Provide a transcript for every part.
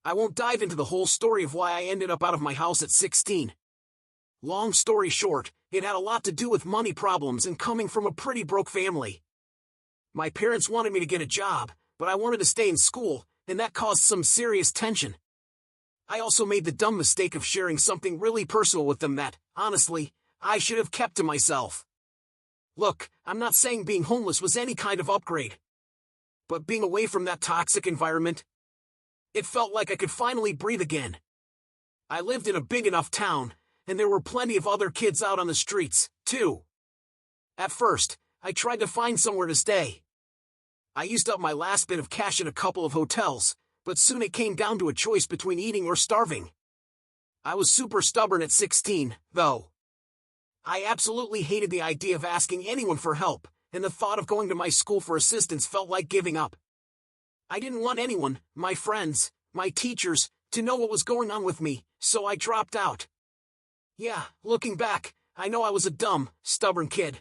I won't dive into the whole story of why I ended up out of my house at 16. Long story short, it had a lot to do with money problems and coming from a pretty broke family. My parents wanted me to get a job, but I wanted to stay in school, and that caused some serious tension. I also made the dumb mistake of sharing something really personal with them that, honestly, I should have kept to myself. Look, I'm not saying being homeless was any kind of upgrade. But being away from that toxic environment, it felt like I could finally breathe again. I lived in a big enough town, and there were plenty of other kids out on the streets, too. At first, I tried to find somewhere to stay. I used up my last bit of cash at a couple of hotels, but soon it came down to a choice between eating or starving. I was super stubborn at 16, though. I absolutely hated the idea of asking anyone for help, and the thought of going to my school for assistance felt like giving up. I didn't want anyone, my friends, my teachers, to know what was going on with me, so I dropped out. Yeah, looking back, I know I was a dumb, stubborn kid.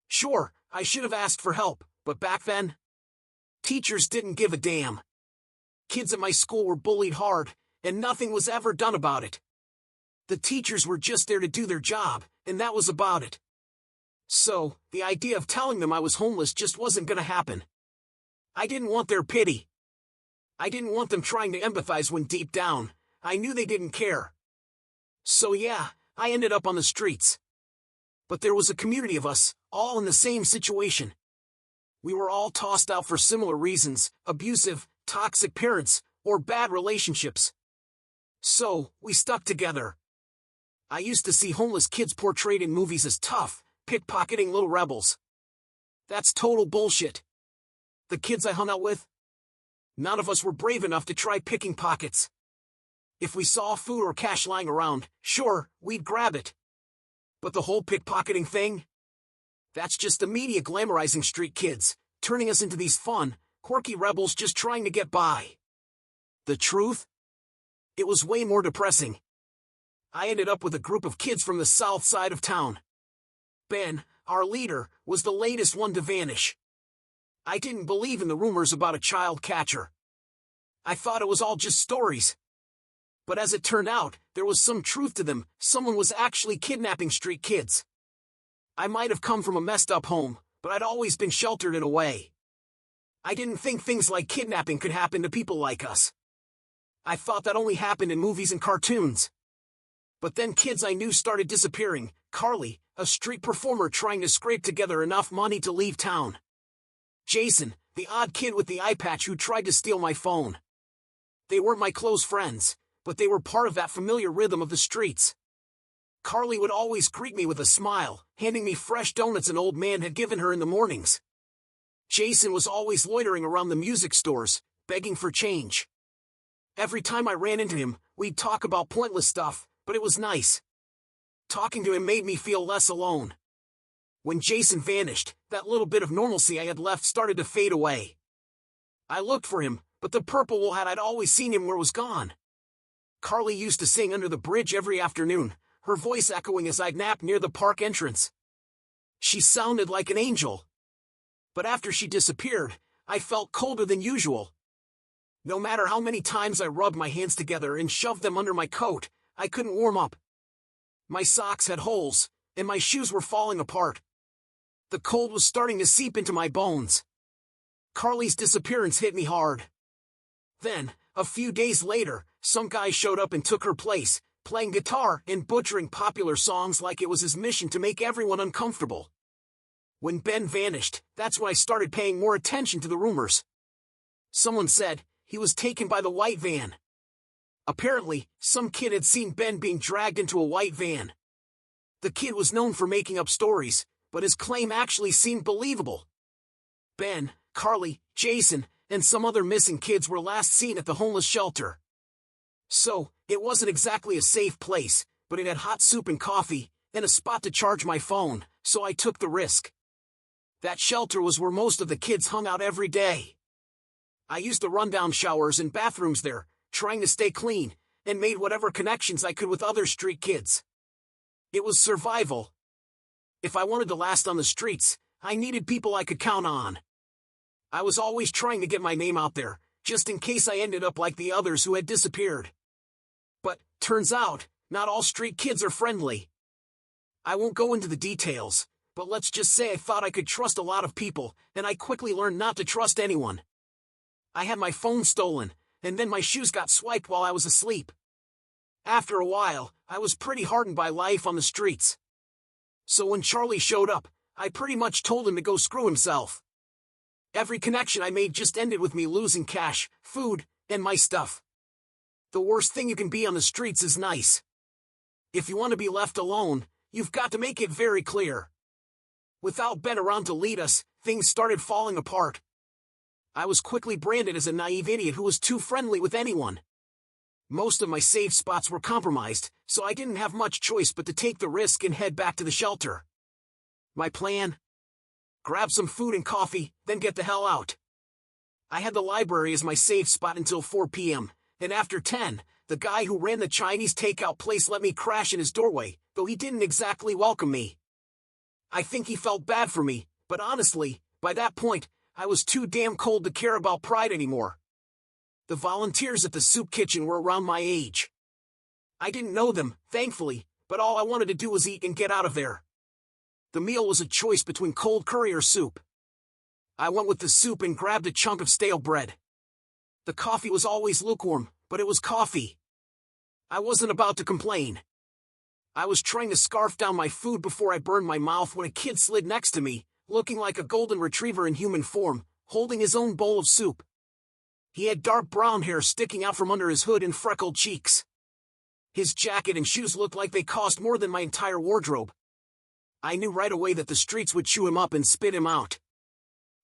Sure, I should have asked for help, but back then, teachers didn't give a damn. Kids at my school were bullied hard, and nothing was ever done about it. The teachers were just there to do their job, and that was about it. So, the idea of telling them I was homeless just wasn't gonna happen. I didn't want their pity. I didn't want them trying to empathize when deep down, I knew they didn't care. So yeah, I ended up on the streets. But there was a community of us, all in the same situation. We were all tossed out for similar reasons, abusive, toxic parents, or bad relationships. So, we stuck together. I used to see homeless kids portrayed in movies as tough, pickpocketing little rebels. That's total bullshit. The kids I hung out with? None of us were brave enough to try picking pockets. If we saw food or cash lying around, sure, we'd grab it. But the whole pickpocketing thing? That's just the media glamorizing street kids, turning us into these fun, quirky rebels just trying to get by. The truth? It was way more depressing. I ended up with a group of kids from the south side of town. Ben, our leader, was the latest one to vanish. I didn't believe in the rumors about a child catcher. I thought it was all just stories. But as it turned out, there was some truth to them. Someone was actually kidnapping street kids. I might have come from a messed up home, but I'd always been sheltered in a way. I didn't think things like kidnapping could happen to people like us. I thought that only happened in movies and cartoons. But then kids I knew started disappearing. Carly, a street performer trying to scrape together enough money to leave town. Jason, the odd kid with the eye patch who tried to steal my phone. They weren't my close friends, but they were part of that familiar rhythm of the streets. Carly would always greet me with a smile, handing me fresh donuts an old man had given her in the mornings. Jason was always loitering around the music stores, begging for change. Every time I ran into him, we'd talk about pointless stuff, but it was nice. Talking to him made me feel less alone. When Jason vanished, that little bit of normalcy I had left started to fade away. I looked for him, but the purple wool hat I'd always seen him wear was gone. Carly used to sing under the bridge every afternoon, her voice echoing as I'd nap near the park entrance. She sounded like an angel. But after she disappeared, I felt colder than usual. No matter how many times I rubbed my hands together and shoved them under my coat, I couldn't warm up. My socks had holes, and my shoes were falling apart. The cold was starting to seep into my bones. Carly's disappearance hit me hard. Then, a few days later, some guy showed up and took her place, playing guitar and butchering popular songs like it was his mission to make everyone uncomfortable. When Ben vanished, that's when I started paying more attention to the rumors. Someone said he was taken by the white van. Apparently, some kid had seen Ben being dragged into a white van. The kid was known for making up stories, but his claim actually seemed believable. Ben, Carly, Jason, and some other missing kids were last seen at the homeless shelter. So, it wasn't exactly a safe place, but it had hot soup and coffee, and a spot to charge my phone, so I took the risk. That shelter was where most of the kids hung out every day. I used to run down showers and bathrooms there, trying to stay clean, and made whatever connections I could with other street kids. It was survival. If I wanted to last on the streets, I needed people I could count on. I was always trying to get my name out there, just in case I ended up like the others who had disappeared. But, turns out, not all street kids are friendly. I won't go into the details, but let's just say I thought I could trust a lot of people, and I quickly learned not to trust anyone. I had my phone stolen, and then my shoes got swiped while I was asleep. After a while, I was pretty hardened by life on the streets. So when Charlie showed up, I pretty much told him to go screw himself. Every connection I made just ended with me losing cash, food, and my stuff. The worst thing you can be on the streets is nice. If you want to be left alone, you've got to make it very clear. Without Ben around to lead us, things started falling apart. I was quickly branded as a naive idiot who was too friendly with anyone. Most of my safe spots were compromised, so I didn't have much choice but to take the risk and head back to the shelter. My plan? Grab some food and coffee, then get the hell out. I had the library as my safe spot until 4 p.m., and after 10, the guy who ran the Chinese takeout place let me crash in his doorway, though he didn't exactly welcome me. I think he felt bad for me, but honestly, by that point, I was too damn cold to care about pride anymore. The volunteers at the soup kitchen were around my age. I didn't know them, thankfully, but all I wanted to do was eat and get out of there. The meal was a choice between cold curry or soup. I went with the soup and grabbed a chunk of stale bread. The coffee was always lukewarm, but it was coffee. I wasn't about to complain. I was trying to scarf down my food before I burned my mouth when a kid slid next to me, looking like a golden retriever in human form, holding his own bowl of soup. He had dark brown hair sticking out from under his hood and freckled cheeks. His jacket and shoes looked like they cost more than my entire wardrobe. I knew right away that the streets would chew him up and spit him out.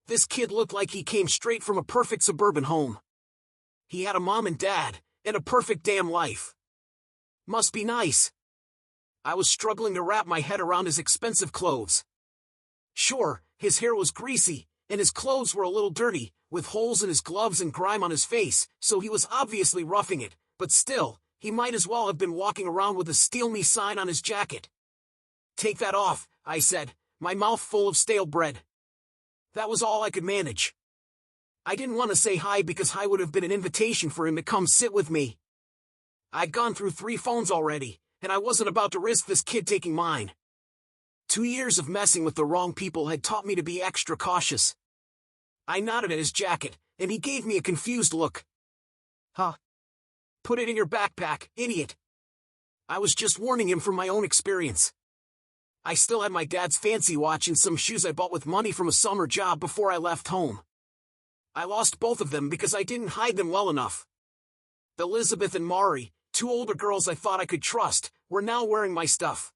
This kid looked like he came straight from a perfect suburban home. He had a mom and dad, and a perfect damn life. Must be nice. I was struggling to wrap my head around his expensive clothes. Sure, his hair was greasy, and his clothes were a little dirty, with holes in his gloves and grime on his face, so he was obviously roughing it, but still, he might as well have been walking around with a "Steal Me" sign on his jacket. "Take that off," I said, my mouth full of stale bread. That was all I could manage. I didn't want to say hi because hi would have been an invitation for him to come sit with me. I'd gone through 3 phones already, and I wasn't about to risk this kid taking mine. 2 years of messing with the wrong people had taught me to be extra cautious. I nodded at his jacket, and he gave me a confused look. "Huh? Put it in your backpack, idiot." I was just warning him from my own experience. I still had my dad's fancy watch and some shoes I bought with money from a summer job before I left home. I lost both of them because I didn't hide them well enough. Elizabeth and Mari, 2 older girls I thought I could trust, were now wearing my stuff.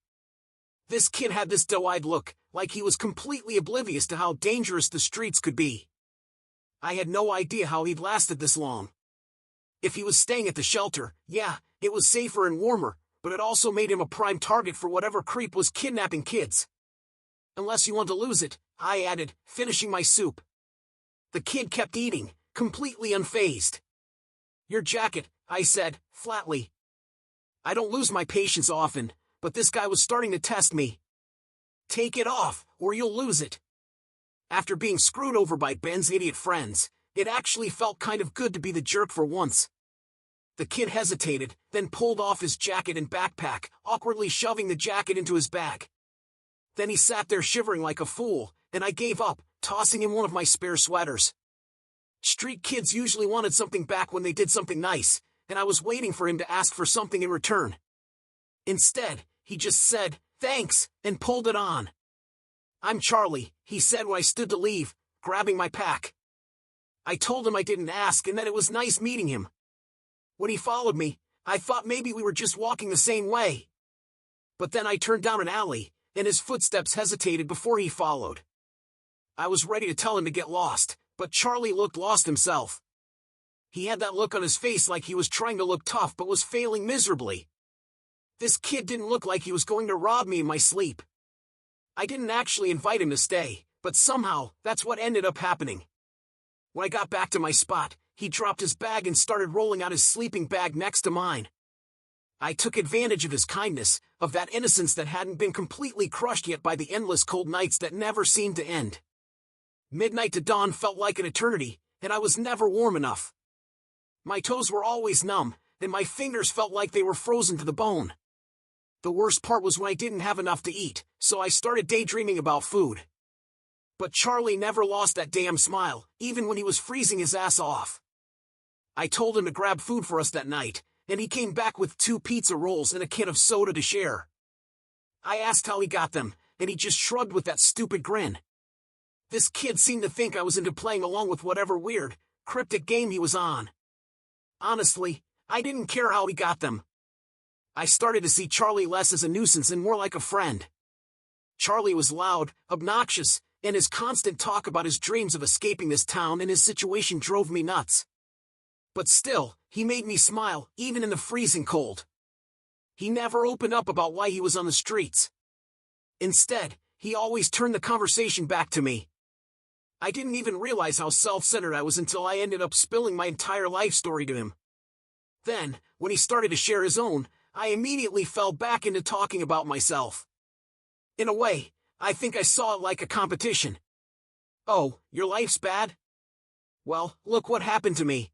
This kid had this doe-eyed look, like he was completely oblivious to how dangerous the streets could be. I had no idea how he'd lasted this long. If he was staying at the shelter, yeah, it was safer and warmer, but it also made him a prime target for whatever creep was kidnapping kids. "Unless you want to lose it," I added, finishing my soup. The kid kept eating, completely unfazed. "Your jacket," I said, flatly. I don't lose my patience often, but this guy was starting to test me. "Take it off, or you'll lose it." After being screwed over by Ben's idiot friends, it actually felt kind of good to be the jerk for once. The kid hesitated, then pulled off his jacket and backpack, awkwardly shoving the jacket into his bag. Then he sat there shivering like a fool, and I gave up, tossing him one of my spare sweaters. Street kids usually wanted something back when they did something nice, and I was waiting for him to ask for something in return. Instead, he just said, "Thanks," and pulled it on. "I'm Charlie," he said when I stood to leave, grabbing my pack. I told him I didn't ask and that it was nice meeting him. When he followed me, I thought maybe we were just walking the same way. But then I turned down an alley, and his footsteps hesitated before he followed. I was ready to tell him to get lost, but Charlie looked lost himself. He had that look on his face like he was trying to look tough but was failing miserably. This kid didn't look like he was going to rob me in my sleep. I didn't actually invite him to stay, but somehow, that's what ended up happening. When I got back to my spot, he dropped his bag and started rolling out his sleeping bag next to mine. I took advantage of his kindness, of that innocence that hadn't been completely crushed yet by the endless cold nights that never seemed to end. Midnight to dawn felt like an eternity, and I was never warm enough. My toes were always numb, and my fingers felt like they were frozen to the bone. The worst part was when I didn't have enough to eat, so I started daydreaming about food. But Charlie never lost that damn smile, even when he was freezing his ass off. I told him to grab food for us that night, and he came back with 2 pizza rolls and a can of soda to share. I asked how he got them, and he just shrugged with that stupid grin. This kid seemed to think I was into playing along with whatever weird, cryptic game he was on. Honestly, I didn't care how he got them. I started to see Charlie less as a nuisance and more like a friend. Charlie was loud, obnoxious, and his constant talk about his dreams of escaping this town and his situation drove me nuts. But still, he made me smile, even in the freezing cold. He never opened up about why he was on the streets. Instead, he always turned the conversation back to me. I didn't even realize how self-centered I was until I ended up spilling my entire life story to him. Then, when he started to share his own, I immediately fell back into talking about myself. In a way, I think I saw it like a competition. Oh, your life's bad? Well, look what happened to me.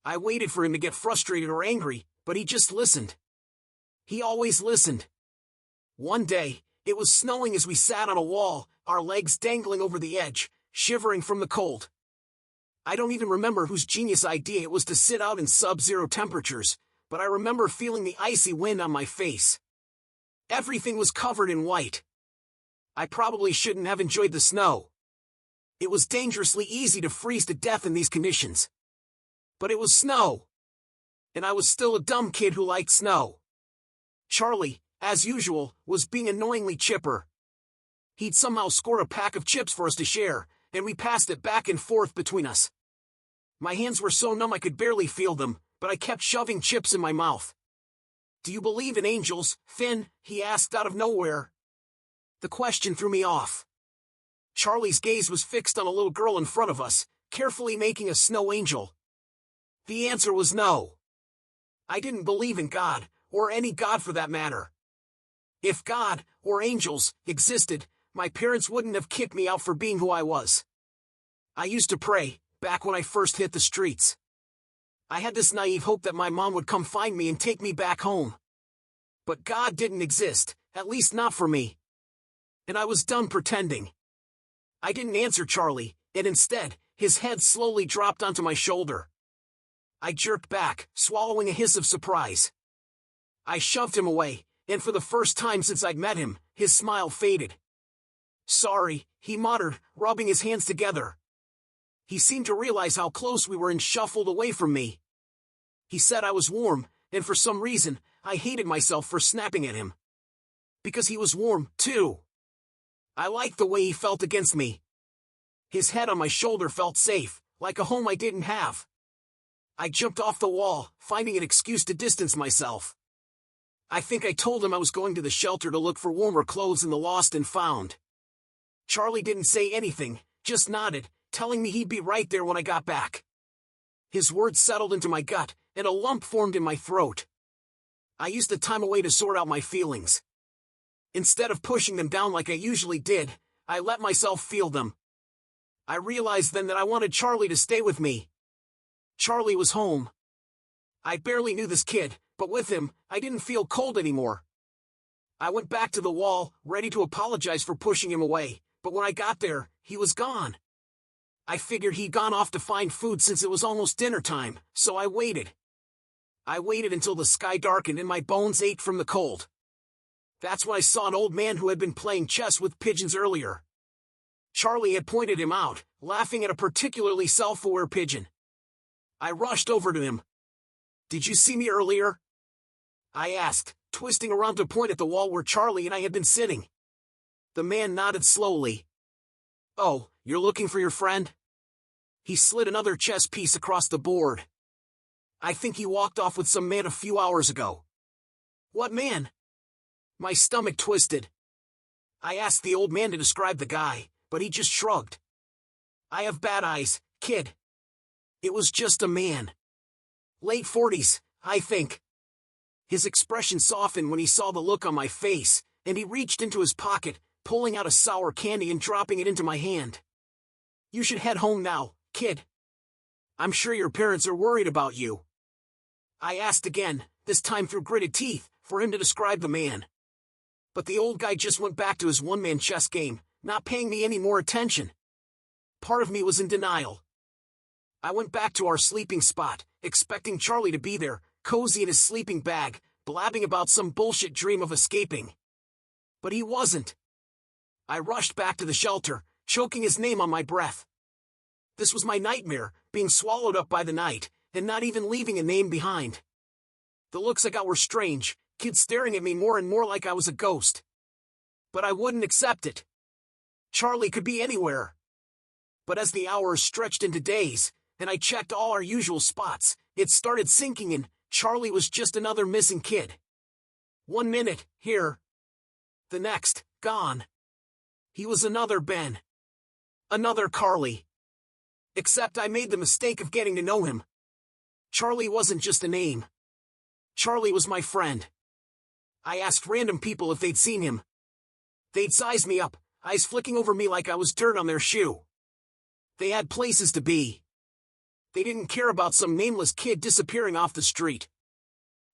I waited for him to get frustrated or angry, but he just listened. He always listened. One day, it was snowing as we sat on a wall, our legs dangling over the edge, shivering from the cold. I don't even remember whose genius idea it was to sit out in sub-zero temperatures, but I remember feeling the icy wind on my face. Everything was covered in white. I probably shouldn't have enjoyed the snow. It was dangerously easy to freeze to death in these conditions. But it was snow. And I was still a dumb kid who liked snow. Charlie, as usual, was being annoyingly chipper. He'd somehow scored a pack of chips for us to share, and we passed it back and forth between us. My hands were so numb I could barely feel them, but I kept shoving chips in my mouth. "Do you believe in angels, Finn?" he asked out of nowhere. The question threw me off. Charlie's gaze was fixed on a little girl in front of us, carefully making a snow angel. The answer was no. I didn't believe in God, or any God for that matter. If God, or angels, existed, my parents wouldn't have kicked me out for being who I was. I used to pray, back when I first hit the streets. I had this naive hope that my mom would come find me and take me back home. But God didn't exist, at least not for me. And I was done pretending. I didn't answer Charlie, and instead, his head slowly dropped onto my shoulder. I jerked back, swallowing a hiss of surprise. I shoved him away, and for the first time since I'd met him, his smile faded. "Sorry," he muttered, rubbing his hands together. He seemed to realize how close we were and shuffled away from me. He said I was warm, and for some reason, I hated myself for snapping at him. Because he was warm, too. I liked the way he felt against me. His head on my shoulder felt safe, like a home I didn't have. I jumped off the wall, finding an excuse to distance myself. I think I told him I was going to the shelter to look for warmer clothes in the lost and found. Charlie didn't say anything, just nodded, telling me he'd be right there when I got back. His words settled into my gut, and a lump formed in my throat. I used the time away to sort out my feelings. Instead of pushing them down like I usually did, I let myself feel them. I realized then that I wanted Charlie to stay with me. Charlie was home. I barely knew this kid, but with him, I didn't feel cold anymore. I went back to the wall, ready to apologize for pushing him away, but when I got there, he was gone. I figured he'd gone off to find food since it was almost dinner time, so I waited. I waited until the sky darkened and my bones ached from the cold. That's when I saw an old man who had been playing chess with pigeons earlier. Charlie had pointed him out, laughing at a particularly self-aware pigeon. I rushed over to him. "Did you see me earlier?" I asked, twisting around to point at the wall where Charlie and I had been sitting. The man nodded slowly. "Oh, you're looking for your friend?" He slid another chess piece across the board. "I think he walked off with some man a few hours ago." "What man?" My stomach twisted. I asked the old man to describe the guy, but he just shrugged. "I have bad eyes, kid." It was just a man. Late 40s, I think. His expression softened when he saw the look on my face, and he reached into his pocket, pulling out a sour candy and dropping it into my hand. "You should head home now, kid." I'm sure your parents are worried about you. I asked again, this time through gritted teeth, for him to describe the man. But the old guy just went back to his one-man chess game, not paying me any more attention. Part of me was in denial. I went back to our sleeping spot, expecting Charlie to be there, cozy in his sleeping bag, blabbing about some bullshit dream of escaping. But he wasn't. I rushed back to the shelter, choking his name on my breath. This was my nightmare, being swallowed up by the night, and not even leaving a name behind. The looks I got were strange, kids staring at me more and more like I was a ghost. But I wouldn't accept it. Charlie could be anywhere. But as the hours stretched into days, and I checked all our usual spots, it started sinking in. Charlie was just another missing kid. 1 minute, here. The next, gone. He was another Ben. Another Carly. Except I made the mistake of getting to know him. Charlie wasn't just a name. Charlie was my friend. I asked random people if they'd seen him. They'd size me up, eyes flicking over me like I was dirt on their shoe. They had places to be. They didn't care about some nameless kid disappearing off the street.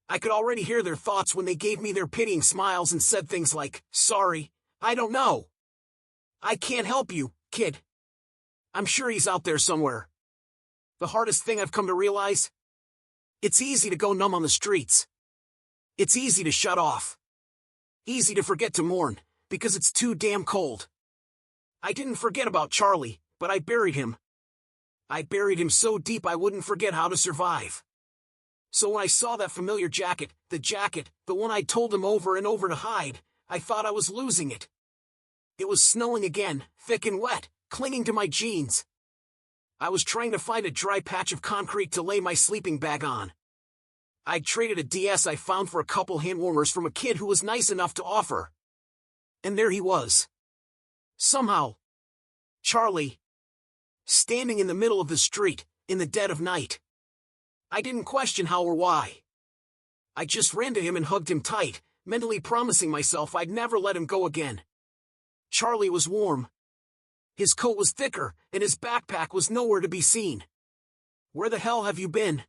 I could already hear their thoughts when they gave me their pitying smiles and said things like, "Sorry, I don't know. I can't help you, kid. I'm sure he's out there somewhere." The hardest thing I've come to realize? It's easy to go numb on the streets. It's easy to shut off. Easy to forget to mourn, because it's too damn cold. I didn't forget about Charlie, but I buried him. I buried him so deep I wouldn't forget how to survive. So when I saw that familiar jacket, the one I told him over and over to hide, I thought I was losing it. It was snowing again, thick and wet, clinging to my jeans. I was trying to find a dry patch of concrete to lay my sleeping bag on. I'd traded a DS I found for a couple hand warmers from a kid who was nice enough to offer. And there he was. Somehow. Charlie. Standing in the middle of the street, in the dead of night. I didn't question how or why. I just ran to him and hugged him tight, mentally promising myself I'd never let him go again. Charlie was warm. His coat was thicker, and his backpack was nowhere to be seen. "Where the hell have you been?"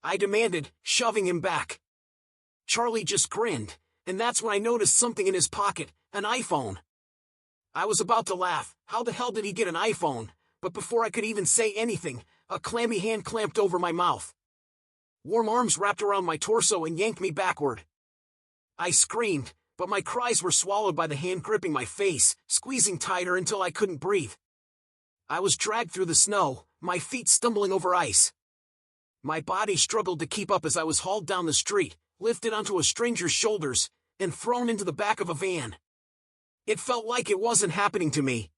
I demanded, shoving him back. Charlie just grinned, and that's when I noticed something in his pocket, an iPhone. I was about to laugh, how the hell did he get an iPhone? But before I could even say anything, a clammy hand clamped over my mouth. Warm arms wrapped around my torso and yanked me backward. I screamed, but my cries were swallowed by the hand gripping my face, squeezing tighter until I couldn't breathe. I was dragged through the snow, my feet stumbling over ice. My body struggled to keep up as I was hauled down the street, lifted onto a stranger's shoulders, and thrown into the back of a van. It felt like it wasn't happening to me.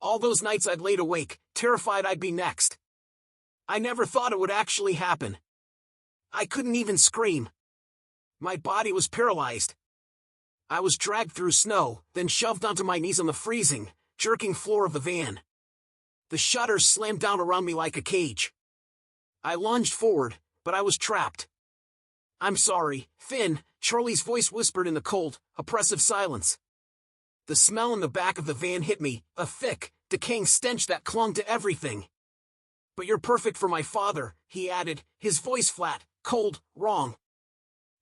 All those nights I'd laid awake, terrified I'd be next. I never thought it would actually happen. I couldn't even scream. My body was paralyzed. I was dragged through snow, then shoved onto my knees on the freezing, jerking floor of the van. The shutters slammed down around me like a cage. I lunged forward, but I was trapped. "I'm sorry, Finn," Charlie's voice whispered in the cold, oppressive silence. The smell in the back of the van hit me, a thick, decaying stench that clung to everything. "But you're perfect for my father," he added, his voice flat, cold, wrong.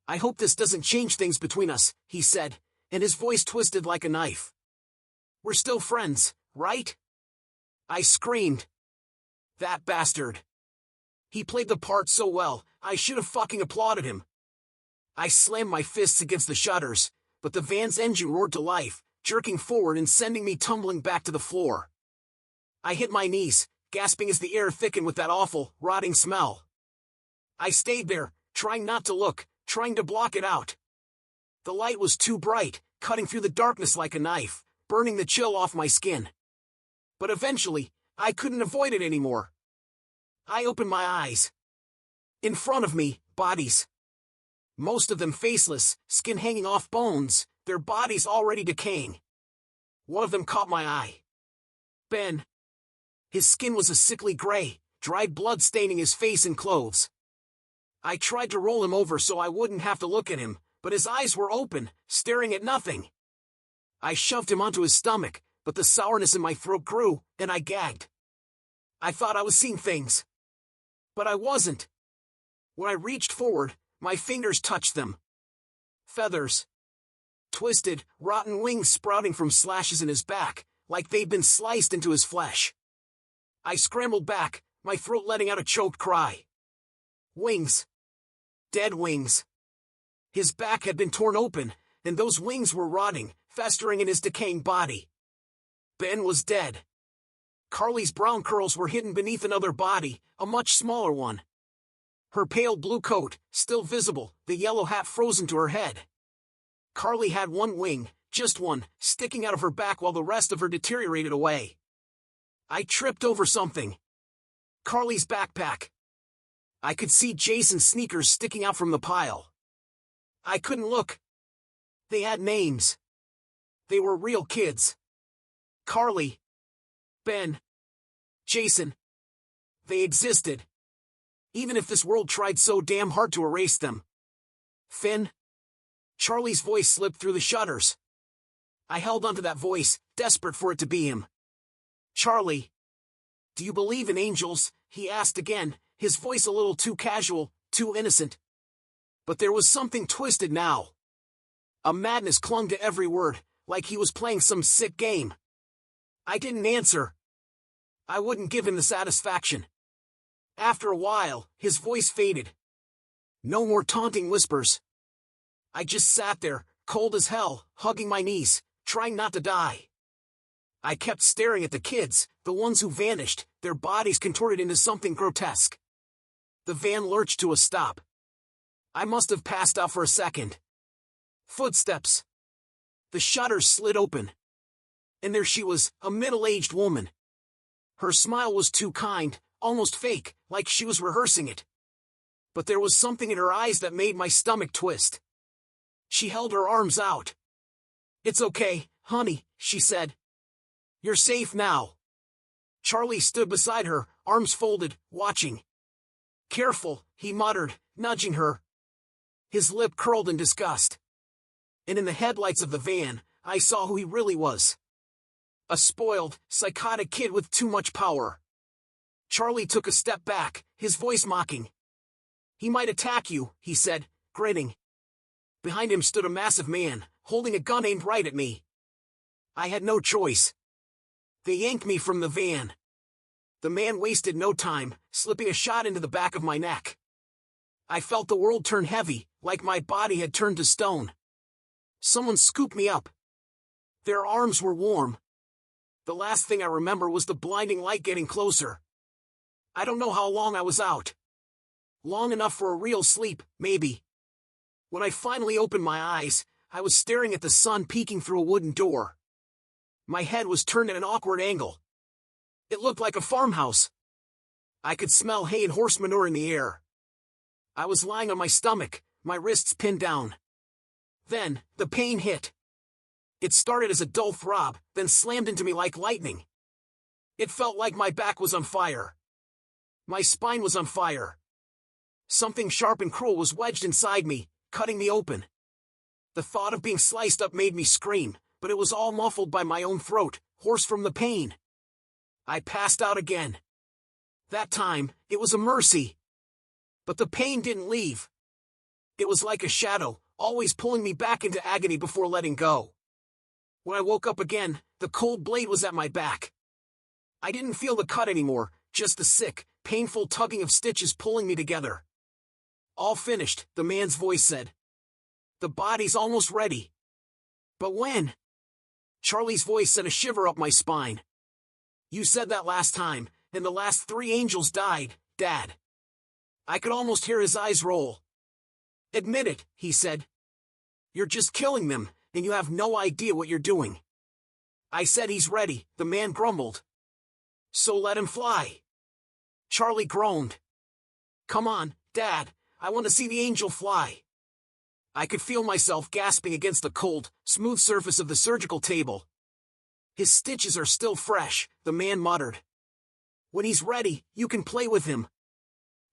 "I hope this doesn't change things between us," he said, and his voice twisted like a knife. "We're still friends, right?" I screamed. That bastard. He played the part so well, I should have fucking applauded him. I slammed my fists against the shutters, but the van's engine roared to life, jerking forward and sending me tumbling back to the floor. I hit my knees, gasping as the air thickened with that awful, rotting smell. I stayed there, trying not to look, trying to block it out. The light was too bright, cutting through the darkness like a knife, burning the chill off my skin. But eventually, I couldn't avoid it anymore. I opened my eyes. In front of me, bodies. Most of them faceless, skin hanging off bones, their bodies already decaying. One of them caught my eye. Ben. His skin was a sickly gray, dried blood staining his face and clothes. I tried to roll him over so I wouldn't have to look at him, but his eyes were open, staring at nothing. I shoved him onto his stomach, but the sourness in my throat grew, and I gagged. I thought I was seeing things. But I wasn't. When I reached forward, my fingers touched them. Feathers. Twisted, rotten wings sprouting from slashes in his back, like they'd been sliced into his flesh. I scrambled back, my throat letting out a choked cry. Wings. Dead wings. His back had been torn open, and those wings were rotting, festering in his decaying body. Ben was dead. Carly's brown curls were hidden beneath another body, a much smaller one. Her pale blue coat, still visible, the yellow hat frozen to her head. Carly had one wing, just one, sticking out of her back while the rest of her deteriorated away. I tripped over something. Carly's backpack. I could see Jason's sneakers sticking out from the pile. I couldn't look. They had names. They were real kids. Carly. Ben. Jason. They existed. Even if this world tried so damn hard to erase them. Finn. Charlie's voice slipped through the shutters. I held onto that voice, desperate for it to be him. Charlie. Do you believe in angels? He asked again, his voice a little too casual, too innocent. But there was something twisted now. A madness clung to every word, like he was playing some sick game. I didn't answer. I wouldn't give him the satisfaction. After a while, his voice faded. No more taunting whispers. I just sat there, cold as hell, hugging my knees, trying not to die. I kept staring at the kids, the ones who vanished, their bodies contorted into something grotesque. The van lurched to a stop. I must have passed out for a second. Footsteps. The shutters slid open. And there she was, a middle-aged woman. Her smile was too kind, almost fake, like she was rehearsing it. But there was something in her eyes that made my stomach twist. She held her arms out. It's okay, honey, she said. You're safe now. Charlie stood beside her, arms folded, watching. Careful, he muttered, nudging her. His lip curled in disgust. And in the headlights of the van, I saw who he really was. A spoiled, psychotic kid with too much power. Charlie took a step back, his voice mocking. He might attack you, he said, grinning. Behind him stood a massive man, holding a gun aimed right at me. I had no choice. They yanked me from the van. The man wasted no time, slipping a shot into the back of my neck. I felt the world turn heavy, like my body had turned to stone. Someone scooped me up. Their arms were warm. The last thing I remember was the blinding light getting closer. I don't know how long I was out. Long enough for a real sleep, maybe. When I finally opened my eyes, I was staring at the sun peeking through a wooden door. My head was turned at an awkward angle. It looked like a farmhouse. I could smell hay and horse manure in the air. I was lying on my stomach, my wrists pinned down. Then, the pain hit. It started as a dull throb, then slammed into me like lightning. It felt like my back was on fire. My spine was on fire. Something sharp and cruel was wedged inside me, cutting me open. The thought of being sliced up made me scream, but it was all muffled by my own throat, hoarse from the pain. I passed out again. That time, it was a mercy. But the pain didn't leave. It was like a shadow, always pulling me back into agony before letting go. When I woke up again, the cold blade was at my back. I didn't feel the cut anymore, just the sick, painful tugging of stitches pulling me together. All finished, the man's voice said. The body's almost ready. But when? Charlie's voice sent a shiver up my spine. You said that last time, and the last 3 angels died, Dad. I could almost hear his eyes roll. Admit it, he said. You're just killing them, and you have no idea what you're doing. I said he's ready, the man grumbled. So let him fly. Charlie groaned. Come on, Dad, I want to see the angel fly. I could feel myself gasping against the cold, smooth surface of the surgical table. His stitches are still fresh, the man muttered. When he's ready, you can play with him.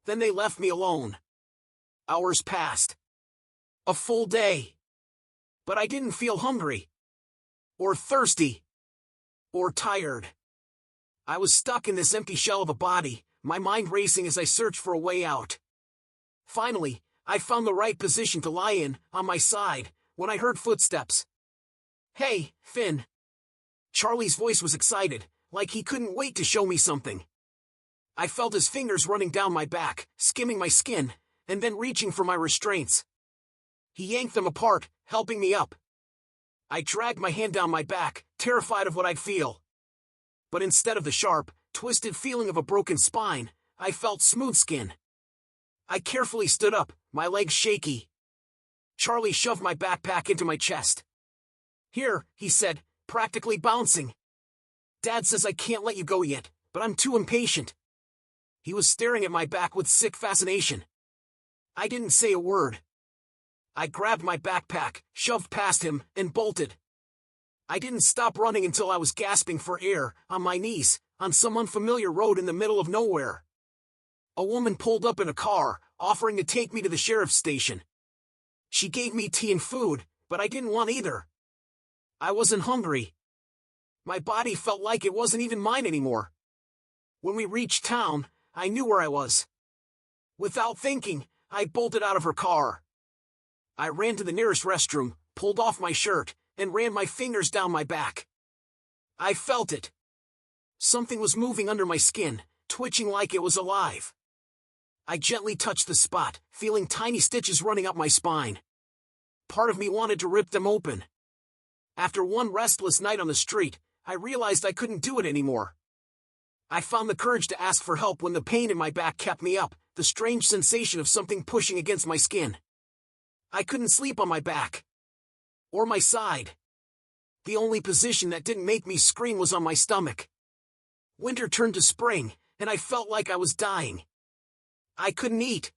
Then they left me alone. Hours passed. A full day. But I didn't feel hungry. Or thirsty. Or tired. I was stuck in this empty shell of a body, my mind racing as I searched for a way out. Finally, I found the right position to lie in, on my side, when I heard footsteps. "Hey, Finn." Charlie's voice was excited, like he couldn't wait to show me something. I felt his fingers running down my back, skimming my skin, and then reaching for my restraints. He yanked them apart, helping me up. I dragged my hand down my back, terrified of what I'd feel. But instead of the sharp, twisted feeling of a broken spine, I felt smooth skin. I carefully stood up, my legs shaky. Charlie shoved my backpack into my chest. "Here," he said, practically bouncing. "Dad says I can't let you go yet, but I'm too impatient." He was staring at my back with sick fascination. I didn't say a word. I grabbed my backpack, shoved past him, and bolted. I didn't stop running until I was gasping for air, on my knees, on some unfamiliar road in the middle of nowhere. A woman pulled up in a car, offering to take me to the sheriff's station. She gave me tea and food, but I didn't want either. I wasn't hungry. My body felt like it wasn't even mine anymore. When we reached town, I knew where I was. Without thinking, I bolted out of her car. I ran to the nearest restroom, pulled off my shirt, and ran my fingers down my back. I felt it. Something was moving under my skin, twitching like it was alive. I gently touched the spot, feeling tiny stitches running up my spine. Part of me wanted to rip them open. After one restless night on the street, I realized I couldn't do it anymore. I found the courage to ask for help when the pain in my back kept me up, the strange sensation of something pushing against my skin. I couldn't sleep on my back. Or my side. The only position that didn't make me scream was on my stomach. Winter turned to spring, and I felt like I was dying. I couldn't eat.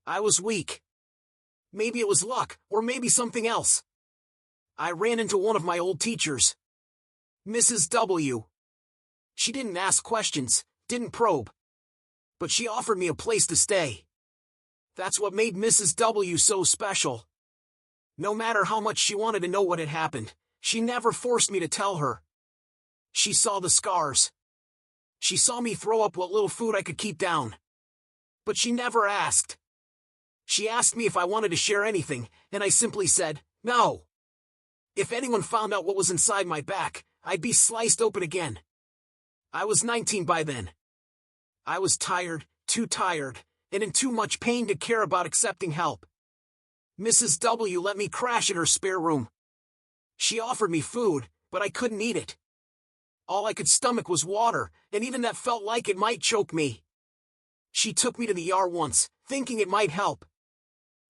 I was weak. Maybe it was luck, or maybe something else. I ran into one of my old teachers. Mrs. W. She didn't ask questions, didn't probe. But she offered me a place to stay. That's what made Mrs. W. so special. No matter how much she wanted to know what had happened, she never forced me to tell her. She saw the scars. She saw me throw up what little food I could keep down. But she never asked. She asked me if I wanted to share anything, and I simply said, no. If anyone found out what was inside my back, I'd be sliced open again. I was 19 by then. I was tired, too tired, and in too much pain to care about accepting help. Mrs. W. let me crash in her spare room. She offered me food, but I couldn't eat it. All I could stomach was water, and even that felt like it might choke me. She took me to the ER once, thinking it might help.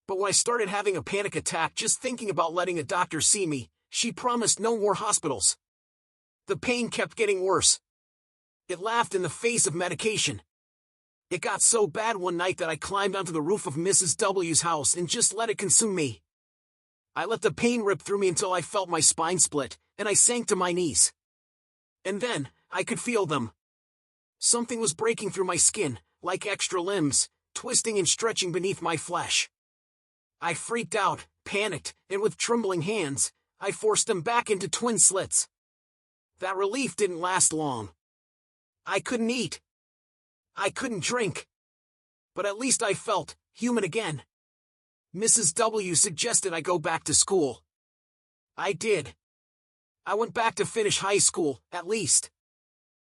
But when I started having a panic attack just thinking about letting a doctor see me, she promised no more hospitals. The pain kept getting worse. It laughed in the face of medication. It got so bad one night that I climbed onto the roof of Mrs. W.'s house and just let it consume me. I let the pain rip through me until I felt my spine split, and I sank to my knees. And then, I could feel them. Something was breaking through my skin, like extra limbs, twisting and stretching beneath my flesh. I freaked out, panicked, and with trembling hands, I forced them back into twin slits. That relief didn't last long. I couldn't eat. I couldn't drink. But at least I felt human again. Mrs. W. suggested I go back to school. I did. I went back to finish high school, at least.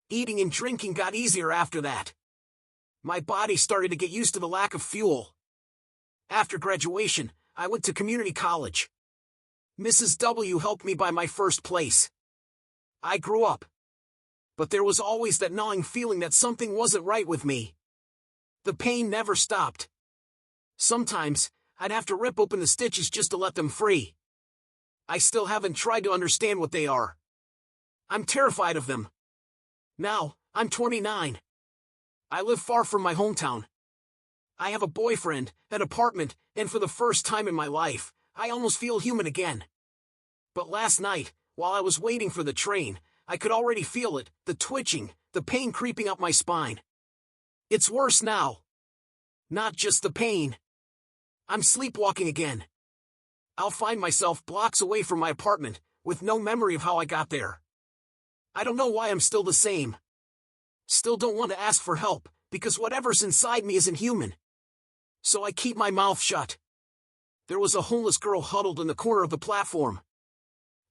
Eating and drinking got easier after that. My body started to get used to the lack of fuel. After graduation, I went to community college. Mrs. W. helped me buy my first place. I grew up. But there was always that gnawing feeling that something wasn't right with me. The pain never stopped. Sometimes, I'd have to rip open the stitches just to let them free. I still haven't tried to understand what they are. I'm terrified of them. Now, I'm 29. I live far from my hometown. I have a boyfriend, an apartment, and for the first time in my life, I almost feel human again. But last night, while I was waiting for the train, I could already feel it, the twitching, the pain creeping up my spine. It's worse now. Not just the pain. I'm sleepwalking again. I'll find myself blocks away from my apartment, with no memory of how I got there. I don't know why I'm still the same. Still don't want to ask for help, because whatever's inside me isn't human. So I keep my mouth shut. There was a homeless girl huddled in the corner of the platform.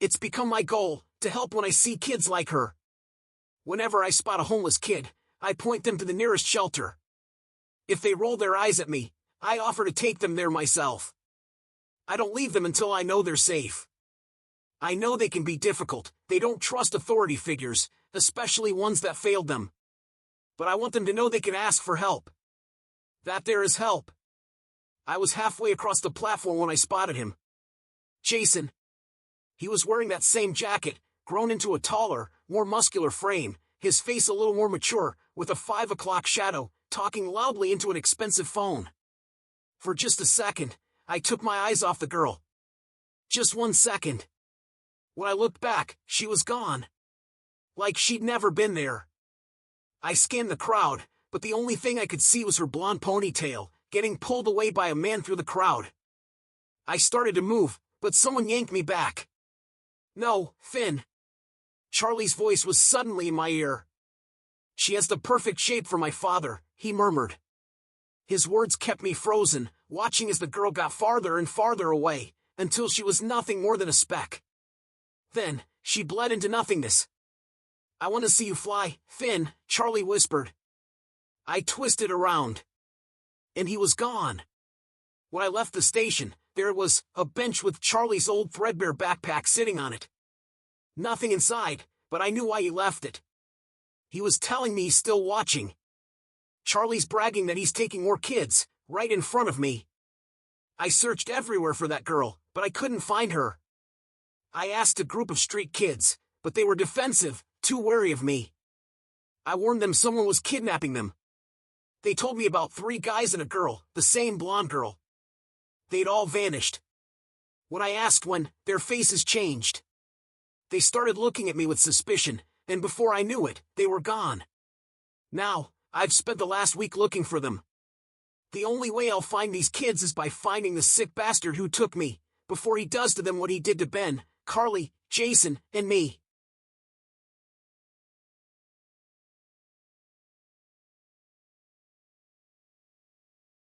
It's become my goal to help when I see kids like her. Whenever I spot a homeless kid, I point them to the nearest shelter. If they roll their eyes at me, I offer to take them there myself. I don't leave them until I know they're safe. I know they can be difficult, they don't trust authority figures, especially ones that failed them. But I want them to know they can ask for help. That there is help. I was halfway across the platform when I spotted him. Jason. He was wearing that same jacket, grown into a taller, more muscular frame, his face a little more mature, with a 5 o'clock shadow, talking loudly into an expensive phone. For just a second, I took my eyes off the girl. Just 1 second. When I looked back, she was gone. Like she'd never been there. I scanned the crowd, but the only thing I could see was her blonde ponytail, getting pulled away by a man through the crowd. I started to move, but someone yanked me back. No, Finn. Charlie's voice was suddenly in my ear. She has the perfect shape for my father, he murmured. His words kept me frozen, watching as the girl got farther and farther away, until she was nothing more than a speck. Then, she bled into nothingness. I want to see you fly, Finn, Charlie whispered. I twisted around. And he was gone. When I left the station, there was a bench with Charlie's old threadbare backpack sitting on it. Nothing inside, but I knew why he left it. He was telling me he's still watching. Charlie's bragging that he's taking more kids, right in front of me. I searched everywhere for that girl, but I couldn't find her. I asked a group of street kids, but they were defensive, too wary of me. I warned them someone was kidnapping them. They told me about 3 guys and a girl, the same blonde girl. They'd all vanished. When I asked when, their faces changed. They started looking at me with suspicion, and before I knew it, they were gone. Now, I've spent the last week looking for them. The only way I'll find these kids is by finding the sick bastard who took me, before he does to them what he did to Ben, Carly, Jason, and me.